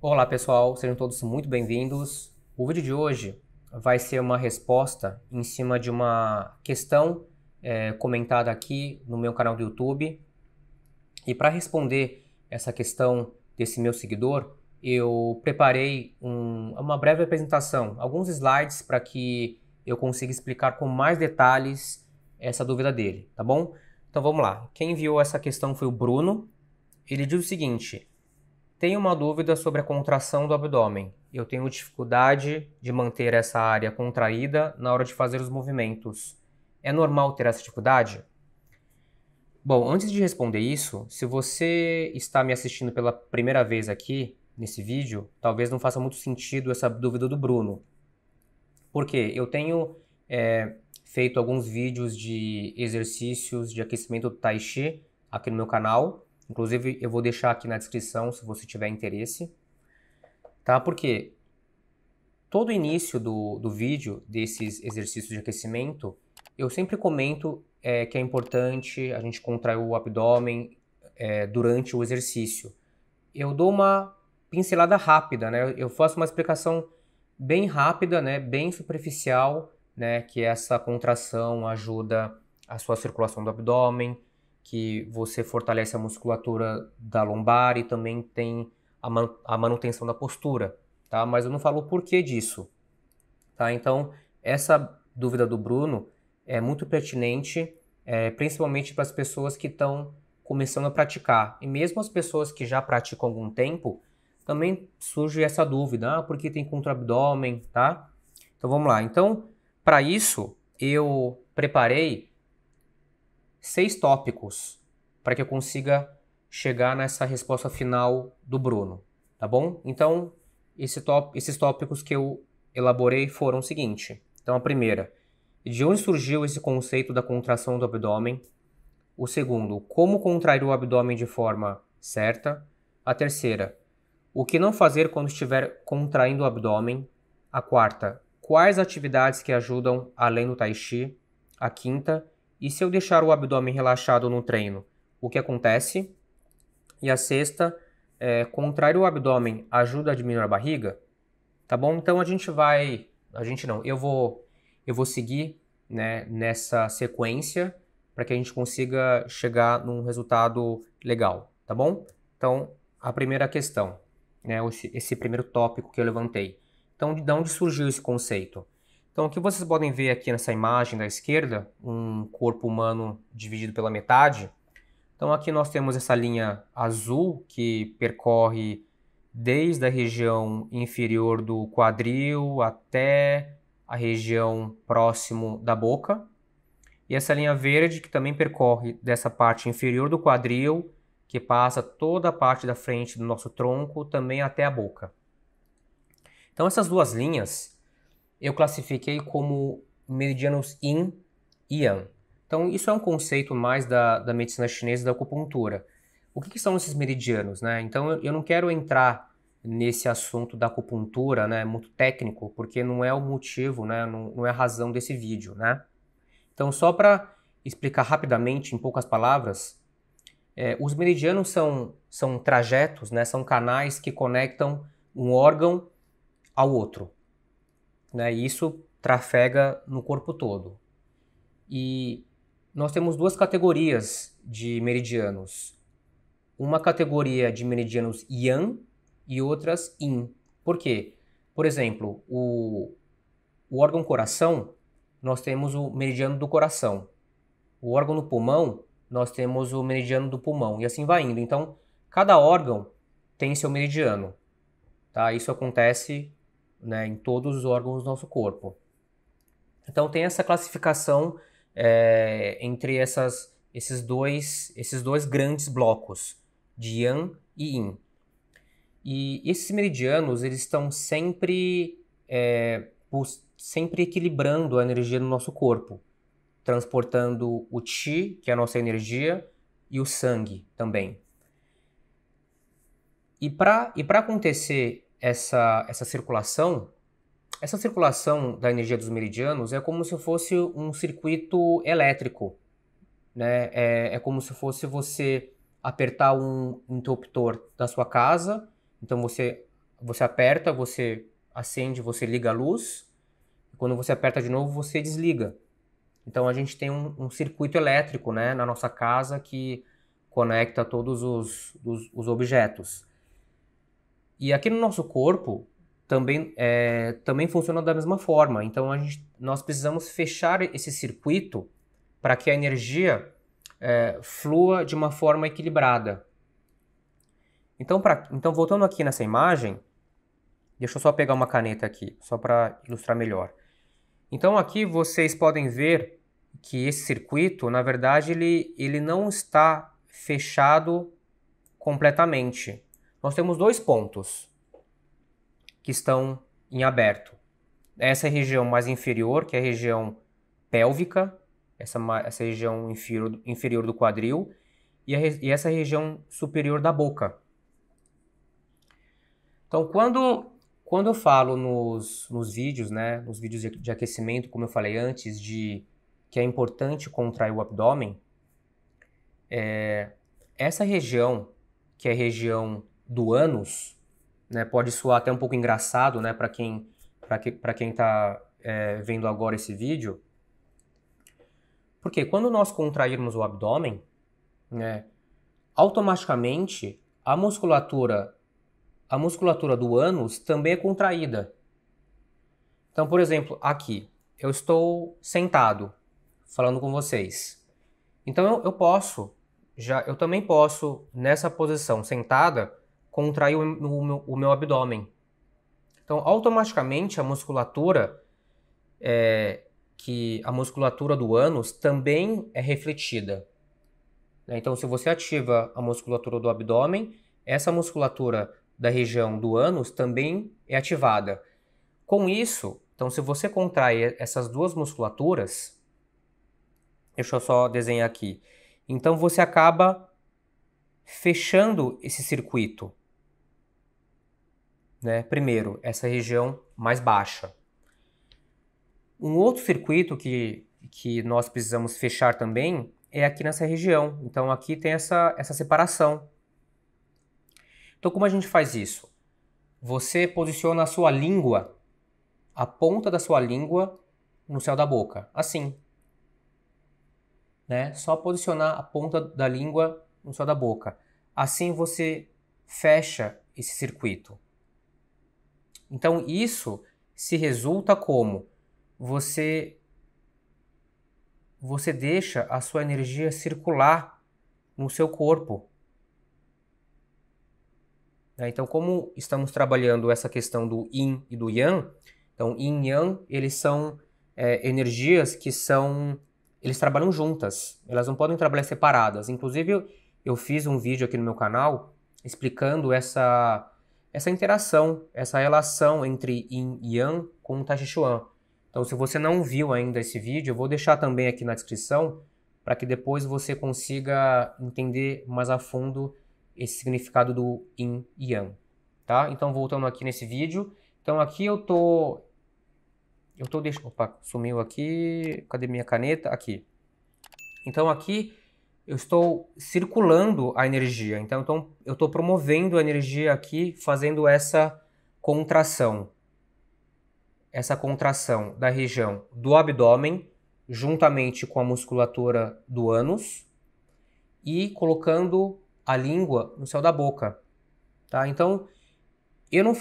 Olá pessoal, sejam todos muito bem-vindos. O vídeo de hoje vai ser uma resposta em cima de uma questão comentada aqui no meu canal do YouTube. E para responder essa questão desse meu seguidor, eu preparei uma breve apresentação, alguns slides para que eu consiga explicar com mais detalhes essa dúvida dele, tá bom? Então vamos lá. Quem enviou essa questão foi o Bruno. Ele diz o seguinte: tenho uma dúvida sobre a contração do abdômen. Eu tenho dificuldade de manter essa área contraída na hora de fazer os movimentos. É normal ter essa dificuldade? Bom, antes de responder isso, se você está me assistindo pela primeira vez aqui nesse vídeo, talvez não faça muito sentido essa dúvida do Bruno. Por quê? Eu tenho feito alguns vídeos de exercícios de aquecimento do Tai Chi aqui no meu canal. Inclusive, eu vou deixar aqui na descrição se você tiver interesse. Tá? Porque todo início do vídeo desses exercícios de aquecimento, eu sempre comento que é importante a gente contrair o abdômen durante o exercício. Eu dou uma pincelada rápida, né? Eu faço uma explicação bem rápida, né? Bem superficial, né? Que essa contração ajuda a sua circulação do abdômen, que você fortalece a musculatura da lombar e também tem a manutenção da postura, tá? Mas eu não falo o porquê disso, tá? Então, essa dúvida do Bruno é muito pertinente, principalmente para as pessoas que estão começando a praticar. E mesmo as pessoas que já praticam há algum tempo, também surge essa dúvida, por que tem contra-abdômen, tá? Então vamos lá. Então, para isso, eu preparei 6 tópicos para que eu consiga chegar nessa resposta final do Bruno, tá bom? Então, esses tópicos que eu elaborei foram o seguinte. Então, a primeira, de onde surgiu esse conceito da contração do abdômen? O segundo, como contrair o abdômen de forma certa? A terceira, o que não fazer quando estiver contraindo o abdômen? A quarta, quais atividades que ajudam além do Tai Chi? A quinta, e se eu deixar o abdômen relaxado no treino, o que acontece? E a sexta, contrair o abdômen ajuda a diminuir a barriga? Tá bom? Então eu vou seguir, né, nessa sequência para que a gente consiga chegar num resultado legal, tá bom? Então, a primeira questão, né, esse primeiro tópico que eu levantei. Então, de onde surgiu esse conceito? Então, o que vocês podem ver aqui nessa imagem da esquerda, um corpo humano dividido pela metade. Então, aqui nós temos essa linha azul que percorre desde a região inferior do quadril até a região próximo da boca. E essa linha verde que também percorre dessa parte inferior do quadril, que passa toda a parte da frente do nosso tronco, também até a boca. Então, essas duas linhas eu classifiquei como meridianos Yin e Yang. Então, isso é um conceito mais da medicina chinesa e da acupuntura. O que são esses meridianos, né? Então, eu não quero entrar nesse assunto da acupuntura, né, muito técnico, porque não é o motivo, né, não é a razão desse vídeo, né? Então, só para explicar rapidamente, em poucas palavras, os meridianos são trajetos, né, são canais que conectam um órgão ao outro, né? E isso trafega no corpo todo. E nós temos duas categorias de meridianos. Uma categoria de meridianos Yang e outras Yin. Por quê? Por exemplo, o órgão coração, nós temos o meridiano do coração. O órgão do pulmão, nós temos o meridiano do pulmão. E assim vai indo. Então, cada órgão tem seu meridiano. Tá? Isso acontece, né, em todos os órgãos do nosso corpo. Então, tem essa classificação entre esses dois grandes blocos, de Yang e Yin. E esses meridianos, eles estão sempre equilibrando a energia do nosso corpo, transportando o Qi, que é a nossa energia, e o sangue também. E para acontecer essa circulação da energia dos meridianos é como se fosse um circuito elétrico, né? É como se fosse você apertar um interruptor da sua casa. Então você aperta, você acende, você liga a luz. E quando você aperta de novo, você desliga. Então a gente tem um circuito elétrico, né, na nossa casa que conecta todos os objetos. E aqui no nosso corpo também funciona da mesma forma. Então nós precisamos fechar esse circuito para que a energia flua de uma forma equilibrada. Então voltando aqui nessa imagem, deixa eu só pegar uma caneta aqui, só para ilustrar melhor. Então aqui vocês podem ver que esse circuito, na verdade, ele não está fechado completamente. Nós temos dois pontos que estão em aberto. Essa região mais inferior, que é a região pélvica, essa região inferior do quadril, e essa região superior da boca. Então, quando eu falo nos vídeos, né, nos vídeos de aquecimento, como eu falei antes, que é importante contrair o abdômen, essa região, que é a região do ânus, né, pode soar até um pouco engraçado, né, para quem está vendo agora esse vídeo, porque quando nós contrairmos o abdômen, né, automaticamente a musculatura do ânus também é contraída. Então, por exemplo, aqui, eu estou sentado, falando com vocês. Então, eu também posso, nessa posição sentada, contrair o meu abdômen. Então, automaticamente, a musculatura do ânus também é refletida. Então, se você ativa a musculatura do abdômen, essa musculatura da região do ânus também é ativada. Com isso, então, se você contrai essas duas musculaturas, deixa eu só desenhar aqui. Então, você acaba fechando esse circuito, né? Primeiro, essa região mais baixa. Um outro circuito que nós precisamos fechar também é aqui nessa região. Então, aqui tem essa separação. Então, como a gente faz isso? Você posiciona a sua língua, a ponta da sua língua no céu da boca, assim. Né? Só posicionar a ponta da língua no céu da boca. Assim você fecha esse circuito. Então, isso se resulta como você deixa a sua energia circular no seu corpo. Então, como estamos trabalhando essa questão do Yin e do Yang, então Yin e Yang, eles são energias que eles trabalham juntas, elas não podem trabalhar separadas. Inclusive, eu fiz um vídeo aqui no meu canal explicando essa interação, essa relação entre Yin e Yang com o Tai Chi Chuan. Então, se você não viu ainda esse vídeo, eu vou deixar também aqui na descrição para que depois você consiga entender mais a fundo esse significado do Yin e Yang, tá? Então, voltando aqui nesse vídeo. Então, aqui opa, sumiu aqui. Cadê minha caneta? Aqui. Então, aqui eu estou circulando a energia. Então eu estou promovendo a energia aqui, fazendo essa contração. Essa contração da região do abdômen, juntamente com a musculatura do ânus, e colocando a língua no céu da boca, tá? Então, eu não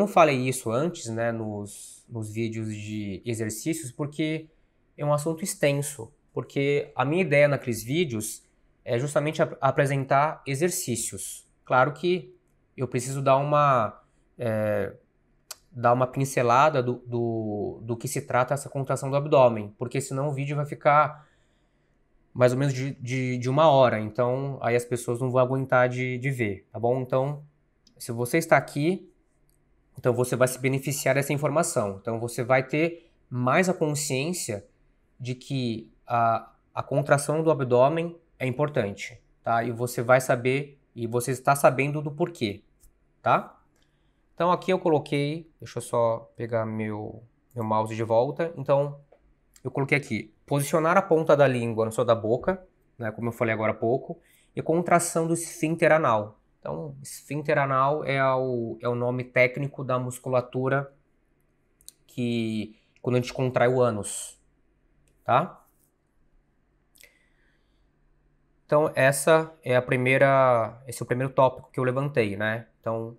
falei isso antes, né, nos vídeos de exercícios, porque é um assunto extenso, porque a minha ideia naqueles vídeos é justamente apresentar exercícios. Claro que eu preciso dar uma pincelada do que se trata essa contração do abdômen, porque senão o vídeo vai ficar mais ou menos de 1 hora, então aí as pessoas não vão aguentar de ver, tá bom? Então, se você está aqui, então você vai se beneficiar dessa informação. Então você vai ter mais a consciência de que a contração do abdômen é importante, tá? E você vai saber, e você está sabendo do porquê, tá? Então aqui eu coloquei, deixa eu só pegar meu mouse de volta. Então eu coloquei aqui, posicionar a ponta da língua no céu da boca, né, como eu falei agora há pouco, e contração do esfíncter anal. Então, esfíncter anal é o nome técnico da musculatura que quando a gente contrai o ânus, tá? Então, esse é o primeiro tópico que eu levantei, né? Então,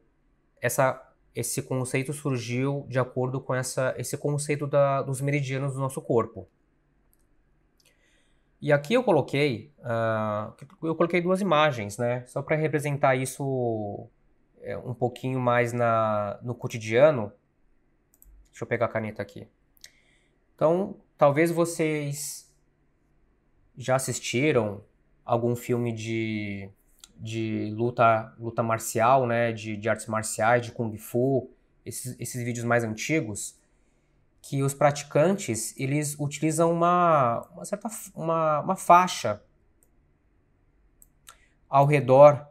esse conceito surgiu de acordo com esse conceito dos meridianos do nosso corpo. E aqui eu coloquei duas imagens, né? Só para representar isso um pouquinho mais no cotidiano. Deixa eu pegar a caneta aqui. Então, talvez vocês já assistiram algum filme de luta marcial, né? De artes marciais, de Kung Fu, esses vídeos mais antigos, que os praticantes, eles utilizam uma faixa ao redor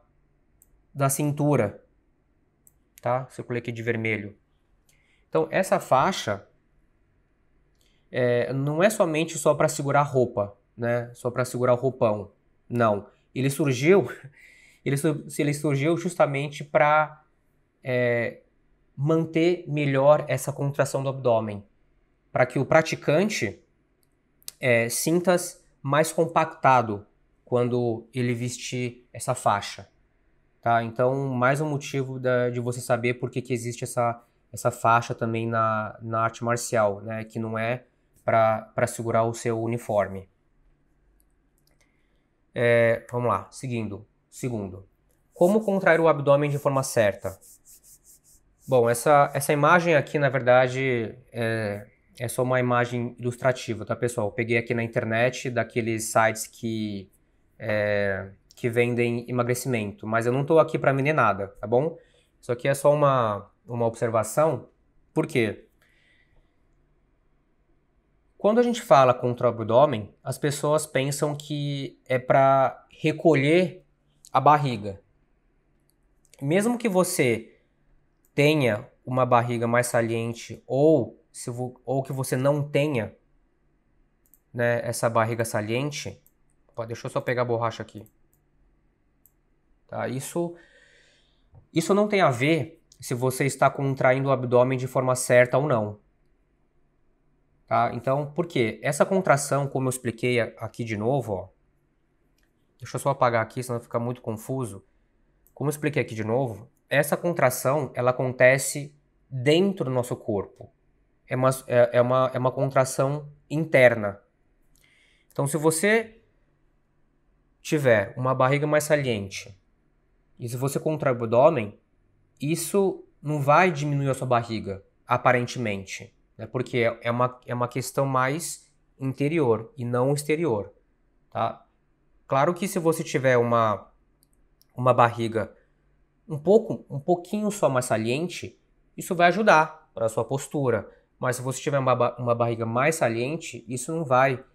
da cintura, tá? Circulei aqui de vermelho. Então, essa faixa não é somente só para segurar roupa, né? Só para segurar o roupão. Não. Ele surgiu justamente para manter melhor essa contração do abdômen, para que o praticante sinta-se mais compactado quando ele vestir essa faixa, tá? Então, mais um motivo de você saber por que existe essa faixa também na arte marcial, né? Que não é para segurar o seu uniforme. Vamos lá, segundo. Como contrair o abdômen de forma certa? Bom, essa imagem aqui, na verdade, é só uma imagem ilustrativa, tá, pessoal? Eu peguei aqui na internet, daqueles sites que vendem emagrecimento, mas eu não estou aqui para vender nada, tá bom? Isso aqui é só uma observação. Por quê? Quando a gente fala contra o abdômen, as pessoas pensam que é para recolher a barriga. Mesmo que você tenha uma barriga mais saliente ou que você não tenha, né, essa barriga saliente, deixa eu só pegar a borracha aqui. Tá? Isso não tem a ver se você está contraindo o abdômen de forma certa ou não. Tá? Então, por quê? Essa contração, como eu expliquei aqui de novo, ó, deixa eu só apagar aqui, senão fica muito confuso. Como eu expliquei aqui de novo, essa contração, ela acontece dentro do nosso corpo. É uma contração interna. Então, se você tiver uma barriga mais saliente e se você contrair o abdômen, isso não vai diminuir a sua barriga, aparentemente, né? Porque é uma questão mais interior e não exterior, tá? Claro que se você tiver uma barriga um pouquinho só mais saliente, isso vai ajudar para a sua postura. Mas se você tiver uma barriga mais saliente, isso não vai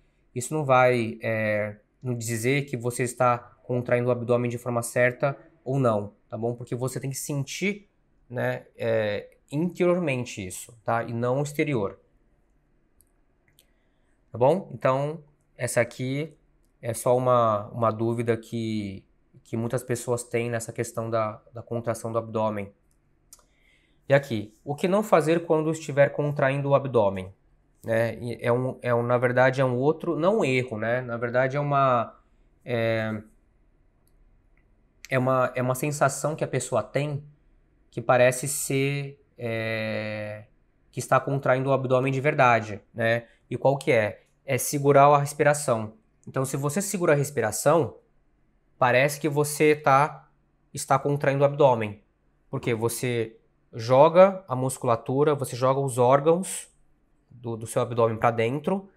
nos dizer que você está contraindo o abdômen de forma certa ou não, tá bom? Porque você tem que sentir, né, interiormente isso, tá? E não exterior. Tá bom? Então, essa aqui é só uma dúvida que muitas pessoas têm nessa questão da contração do abdômen. E aqui, o que não fazer quando estiver contraindo o abdômen? Né? Na verdade, é um outro, não um erro, né? Na verdade, é uma sensação que a pessoa tem que parece ser que está contraindo o abdômen de verdade, né? E qual que é? É segurar a respiração. Então, se você segura a respiração, parece que você está contraindo o abdômen. Porque você joga a musculatura, você joga os órgãos do seu abdômen para dentro,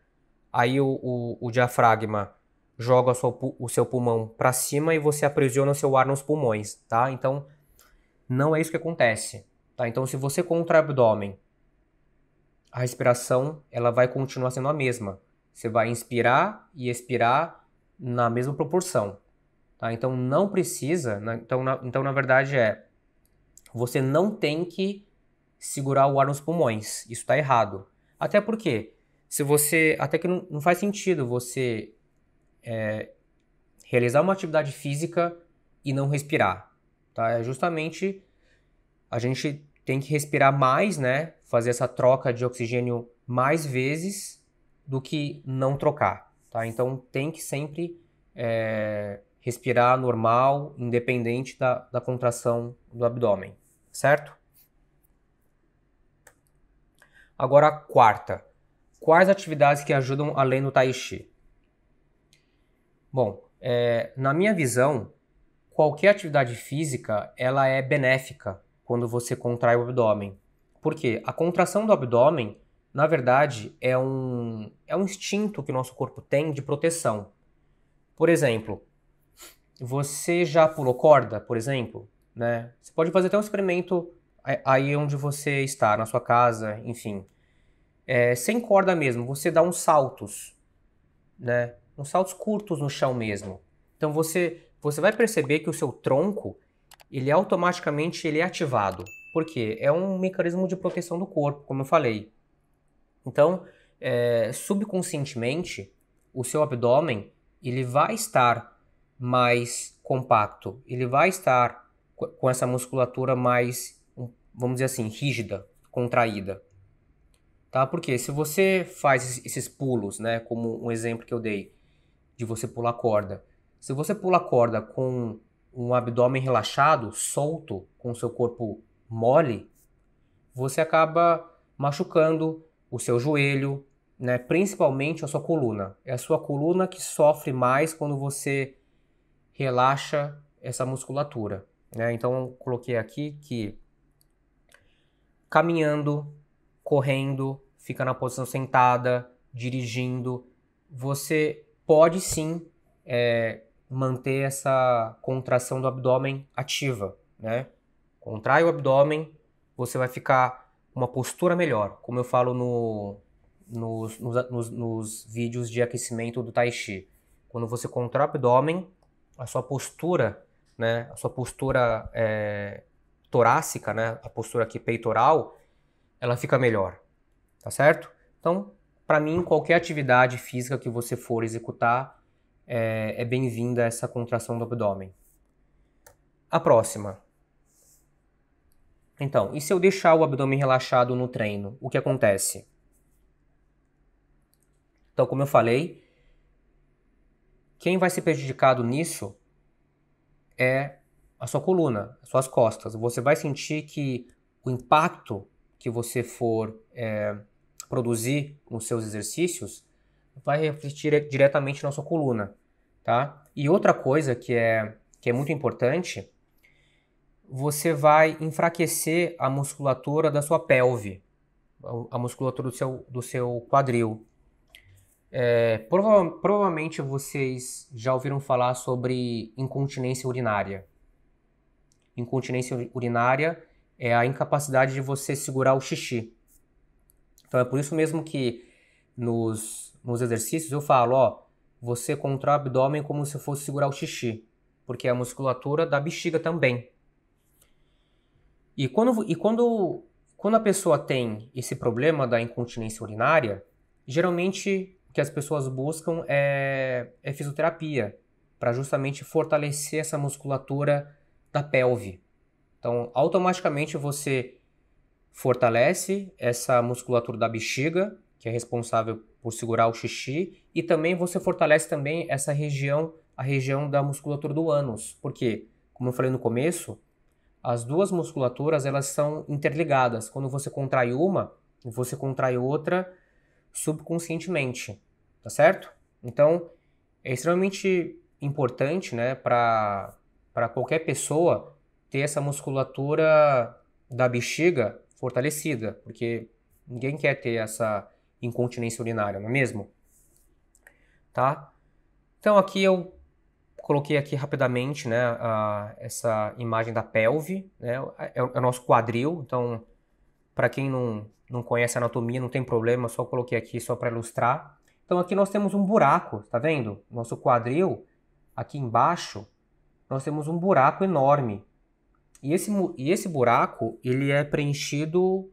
aí o diafragma joga o seu pulmão para cima e você aprisiona o seu ar nos pulmões, tá? Então, não é isso que acontece, tá? Então, se você contrai o abdômen, a respiração ela vai continuar sendo a mesma. Você vai inspirar e expirar na mesma proporção, tá? Então, não precisa, né? Então, na verdade, você não tem que segurar o ar nos pulmões. Isso está errado. Até porque, até que não faz sentido você realizar uma atividade física e não respirar. tá? É justamente a gente tem que respirar mais, né? Fazer essa troca de oxigênio mais vezes do que não trocar, tá? Então tem que sempre respirar normal, independente da contração do abdômen, certo? Agora a quarta. Quais atividades que ajudam além do Tai Chi? Bom, na minha visão, qualquer atividade física ela é benéfica quando você contrai o abdômen. Por quê? A contração do abdômen, na verdade, é um instinto que o nosso corpo tem de proteção. Por exemplo, você já pulou corda, por exemplo, né? Você pode fazer até um experimento aí onde você está, na sua casa, enfim. Sem corda mesmo, você dá uns saltos, né? Uns saltos curtos no chão mesmo. Então você vai perceber que o seu tronco, ele automaticamente ele é ativado. Por quê? É um mecanismo de proteção do corpo, como eu falei. Então, subconscientemente, o seu abdômen, ele vai estar mais compacto, ele vai estar com essa musculatura mais, vamos dizer assim, rígida, contraída. Tá? Porque se você faz esses pulos, né, como um exemplo que eu dei, de você pular corda. Se você pula corda com um abdômen relaxado, solto, com o seu corpo mole, você acaba machucando o seu joelho, né? Principalmente a sua coluna. É a sua coluna que sofre mais quando você relaxa essa musculatura, né? Então, eu coloquei aqui que caminhando, correndo, fica na posição sentada, dirigindo, você pode sim manter essa contração do abdômen ativa, né? Contrai o abdômen, você vai ficar uma postura melhor, como eu falo nos vídeos de aquecimento do Tai Chi. Quando você contrai o abdômen, a sua postura, né? A sua postura torácica, né? A postura aqui peitoral, ela fica melhor, tá certo? Então, para mim, qualquer atividade física que você for executar, é bem-vinda essa contração do abdômen. A próxima. Então, e se eu deixar o abdômen relaxado no treino, o que acontece? Então, como eu falei, quem vai ser prejudicado nisso é a sua coluna, as suas costas. Você vai sentir que o impacto que você for produzir nos seus exercícios vai refletir diretamente na sua coluna, tá? E outra coisa que é muito importante, você vai enfraquecer a musculatura da sua pelve, a musculatura do seu quadril. Provavelmente vocês já ouviram falar sobre incontinência urinária. Incontinência urinária é a incapacidade de você segurar o xixi. Então é por isso mesmo que nos exercícios eu falo, ó, você contrai o abdômen como se fosse segurar o xixi, porque é a musculatura da bexiga também. E quando a pessoa tem esse problema da incontinência urinária, geralmente o que as pessoas buscam é fisioterapia, para justamente fortalecer essa musculatura da pelve. Então, automaticamente você fortalece essa musculatura da bexiga, que é responsável por segurar o xixi, e também você fortalece também essa região, a região da musculatura do ânus. Porque, como eu falei no começo, as duas musculaturas elas são interligadas. Quando você contrai uma, você contrai outra subconscientemente, tá certo? Então, é extremamente importante, né, para qualquer pessoa ter essa musculatura da bexiga fortalecida, porque ninguém quer ter essa incontinência urinária, não é mesmo? Tá? Então aqui eu coloquei aqui rapidamente, né, essa imagem da pelve, né, é o nosso quadril. Então, para quem não conhece a anatomia, não tem problema, só coloquei aqui só para ilustrar. Então aqui nós temos um buraco, tá vendo? Nosso quadril, aqui embaixo, nós temos um buraco enorme. E esse buraco, ele é preenchido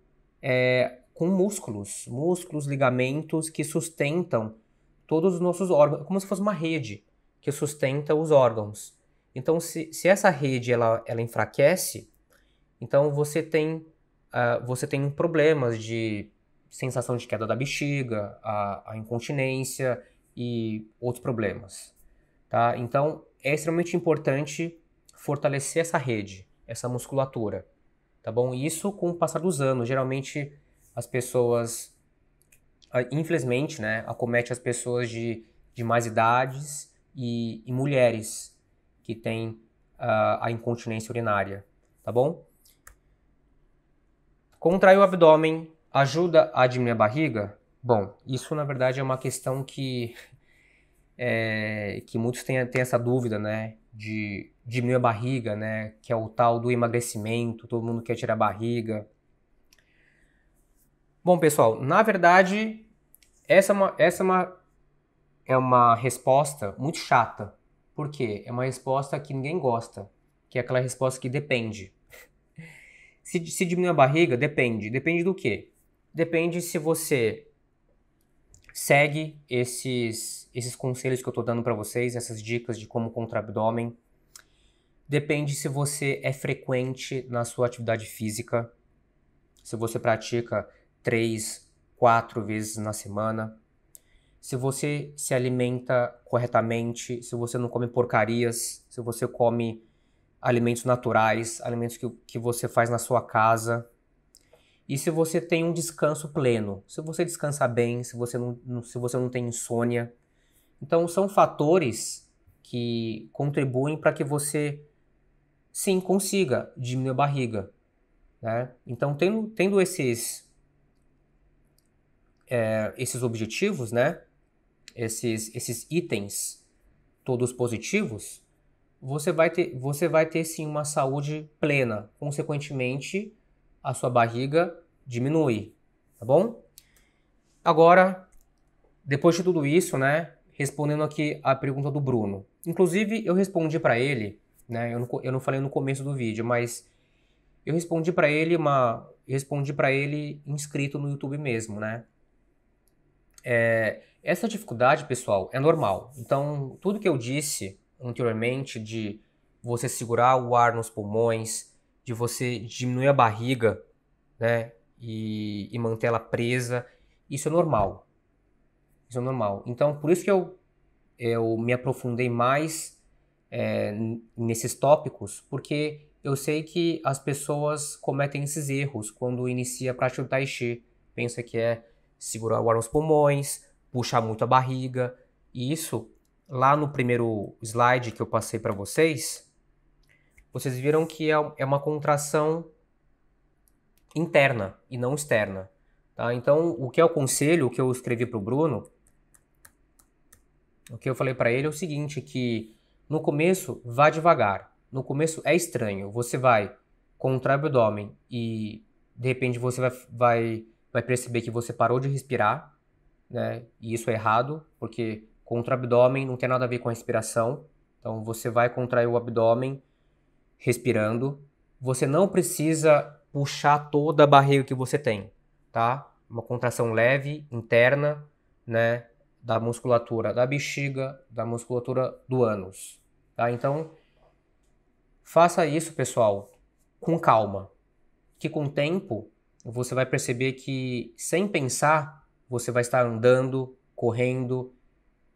com músculos, ligamentos que sustentam todos os nossos órgãos, como se fosse uma rede que sustenta os órgãos. Então, se essa rede ela enfraquece, então você tem problemas de sensação de queda da bexiga, a incontinência e outros problemas, tá? Então, é extremamente importante fortalecer essa rede, essa musculatura, tá bom? Isso com o passar dos anos. Geralmente, as pessoas, infelizmente, né, acomete as pessoas de mais idades e mulheres que têm a incontinência urinária, tá bom? Contrair o abdômen ajuda a diminuir a barriga? Bom, isso na verdade é uma questão que muitos têm essa dúvida, né, de diminuir a barriga, né, que é o tal do emagrecimento, todo mundo quer tirar a barriga. Bom, pessoal, na verdade, essa é uma resposta muito chata. Por quê? É uma resposta que ninguém gosta, que é aquela resposta que depende. Se diminuir a barriga, depende. Depende do quê? Depende se você segue esses conselhos que eu estou dando para vocês, essas dicas de como contrair abdômen. Depende se você é frequente na sua atividade física, se você pratica 3, 4 vezes na semana, se você se alimenta corretamente, se você não come porcarias, se você come alimentos naturais, alimentos que você faz na sua casa. E se você tem um descanso pleno, se você descansa bem, se você não tem insônia. Então, são fatores que contribuem para que você, sim, consiga diminuir a barriga, né? Então, tendo esses objetivos, né? Esses itens todos positivos, você vai ter sim uma saúde plena. Consequentemente, a sua barriga diminui, tá bom? Agora, depois de tudo isso, né, respondendo aqui a pergunta do Bruno. Inclusive, eu respondi para ele, né, eu não falei no começo do vídeo, mas eu respondi para ele inscrito no YouTube mesmo, né? Essa dificuldade, pessoal, é normal. Então, tudo que eu disse anteriormente de você segurar o ar nos pulmões, de você diminuir a barriga, né, e manter ela presa, isso é normal. Isso é normal. Então, por isso que eu me aprofundei mais nesses tópicos, porque eu sei que as pessoas cometem esses erros quando inicia a prática do Tai Chi. Pensa que é segurar o ar nos pulmões, puxar muito a barriga. E isso, lá no primeiro slide que eu passei para vocês viram que é uma contração interna e não externa. Tá? Então, o que eu aconselho, o que eu escrevi para o Bruno, o que eu falei para ele é o seguinte, que no começo, vá devagar. No começo é estranho. Você vai contrair o abdômen e, de repente, você vai perceber que você parou de respirar, né? E isso é errado, porque contrair o abdômen não tem nada a ver com a respiração. Então, você vai contrair o abdômen respirando. Você não precisa puxar toda a barriga que você tem, tá? Uma contração leve, interna, né? Da musculatura da bexiga, da musculatura do ânus, tá? Então, faça isso, pessoal, com calma, que com o tempo você vai perceber que, sem pensar, você vai estar andando, correndo,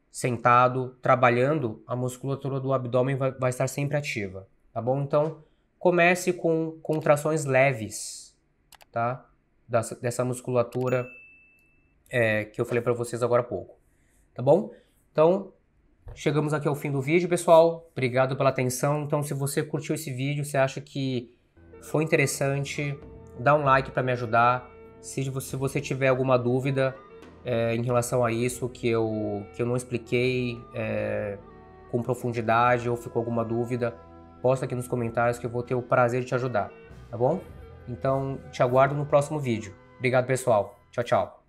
sentado, trabalhando, a musculatura do abdômen vai estar sempre ativa, tá bom? Então, comece com contrações leves, tá? Dessa musculatura que eu falei para vocês agora há pouco. Tá bom? Então, chegamos aqui ao fim do vídeo, pessoal. Obrigado pela atenção. Então, se você curtiu esse vídeo, se acha que foi interessante, dá um like para me ajudar. Se você tiver alguma dúvida em relação a isso que eu não expliquei com profundidade ou ficou alguma dúvida, posta aqui nos comentários que eu vou ter o prazer de te ajudar, tá bom? Então, te aguardo no próximo vídeo. Obrigado, pessoal. Tchau, tchau.